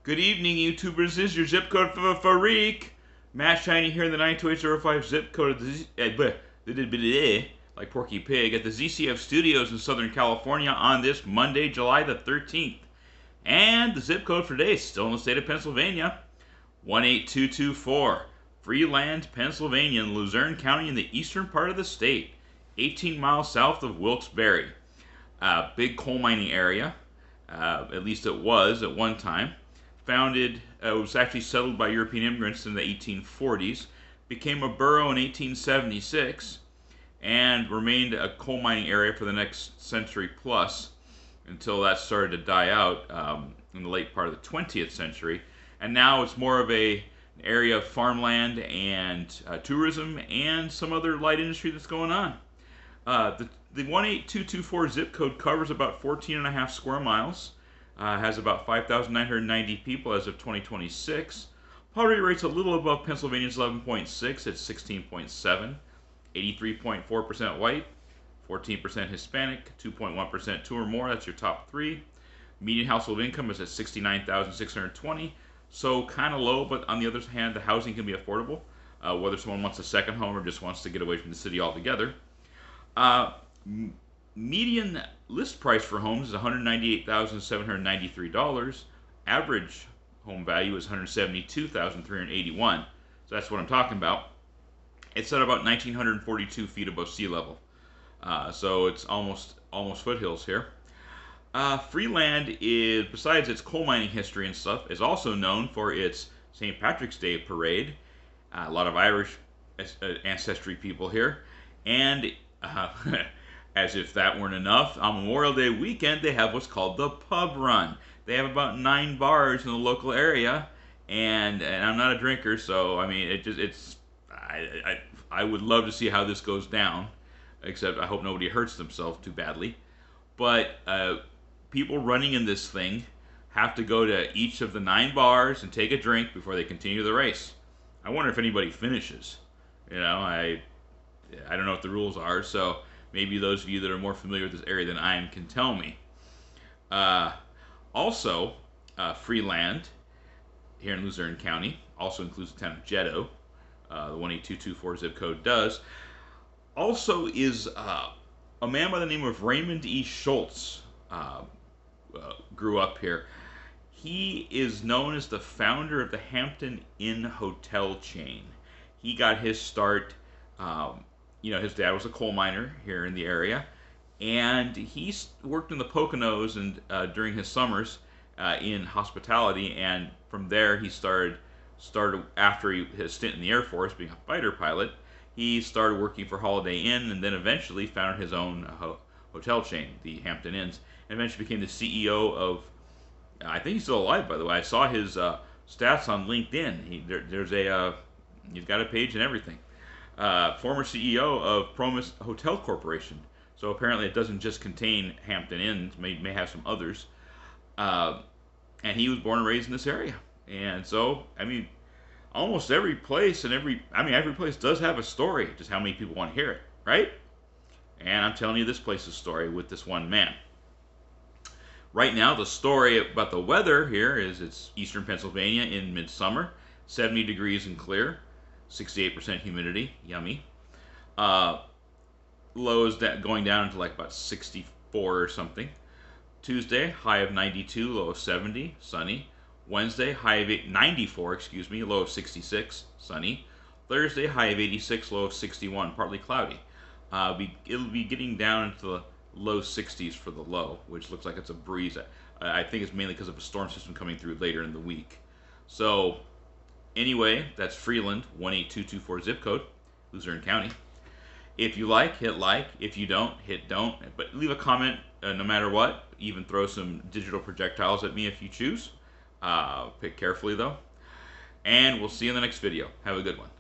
Good evening, YouTubers. This is your zip code for Farik. Matt Shiny here in the 92805 zip code of the like Porky Pig at the ZCF Studios in Southern California on this Monday, July the 13th. And the zip code for today is still in the state of Pennsylvania, 18224. Freeland, Pennsylvania, in Luzerne County in the eastern part of the state, 18 miles south of Wilkes-Barre. Big coal mining area, at least it was at one time. Founded, was actually settled by European immigrants in the 1840s, became a borough in 1876, and remained a coal mining area for the next century plus until that started to die out in the late part of the 20th century. And now it's more of an area of farmland and tourism and some other light industry that's going on. The 18224 zip code covers about 14.5 square miles. Has about 5,990 people as of 2026. Poverty rate's a little above Pennsylvania's 11.6 at 16.7. 83.4% white, 14% Hispanic, 2.1% two or more. That's your top three. Median household income is at $69,620. So kind of low, but on the other hand, the housing can be affordable, whether someone wants a second home or just wants to get away from the city altogether. Median list price for homes is $198,793. Average home value is $172,381. So that's what I'm talking about. It's at about 1,942 feet above sea level. So it's almost foothills here. Freeland is, besides its coal mining history and stuff, is also known for its St. Patrick's Day parade. A lot of Irish ancestry people here. And as if that weren't enough, on Memorial Day weekend, they have what's called the pub run. They have about 9 bars in the local area, and I'm not a drinker, so I mean, I would love to see how this goes down, except I hope nobody hurts themselves too badly. But people running in this thing have to go to each of the 9 bars and take a drink before they continue the race. I wonder if anybody finishes. You know, I don't know what the rules are, so maybe those of you that are more familiar with this area than I am can tell me. Also, Freeland, here in Luzerne County, also includes the town of Jeddo. The 18224 zip code does. Also is a man by the name of Raymond E. Schultz grew up here. He is known as the founder of the Hampton Inn hotel chain. He got his start. You know, his dad was a coal miner here in the area, and he worked in the Poconos and during his summers in hospitality, and from there he started after his stint in the Air Force being a fighter pilot, he started working for Holiday Inn, and then eventually founded his own hotel chain, the Hampton Inns, and eventually became the CEO of, I think he's still alive, by the way. I saw his stats on LinkedIn. He's got a page and everything. Former CEO of Promise Hotel Corporation. So apparently it doesn't just contain Hampton Inns, may have some others. And he was born and raised in this area. And so, I mean, almost every place and every place does have a story, just how many people want to hear it, right? And I'm telling you this place's story with this one man. Right now, the story about the weather here is it's eastern Pennsylvania in midsummer, 70 degrees and clear. 68% humidity, yummy. Lows going down to like about 64 or something. Tuesday, high of 92, low of 70, sunny. Wednesday, high of 94, excuse me, low of 66, sunny. Thursday, high of 86, low of 61, partly cloudy. It'll be getting down into the low 60s for the low, which looks like it's a breeze. I think it's mainly because of a storm system coming through later in the week. So, anyway, that's Freeland, 18224 zip code, Luzerne County. If you like, hit like. If you don't, hit don't. But leave a comment no matter what. Even throw some digital projectiles at me if you choose. Pick carefully, though. And we'll see you in the next video. Have a good one.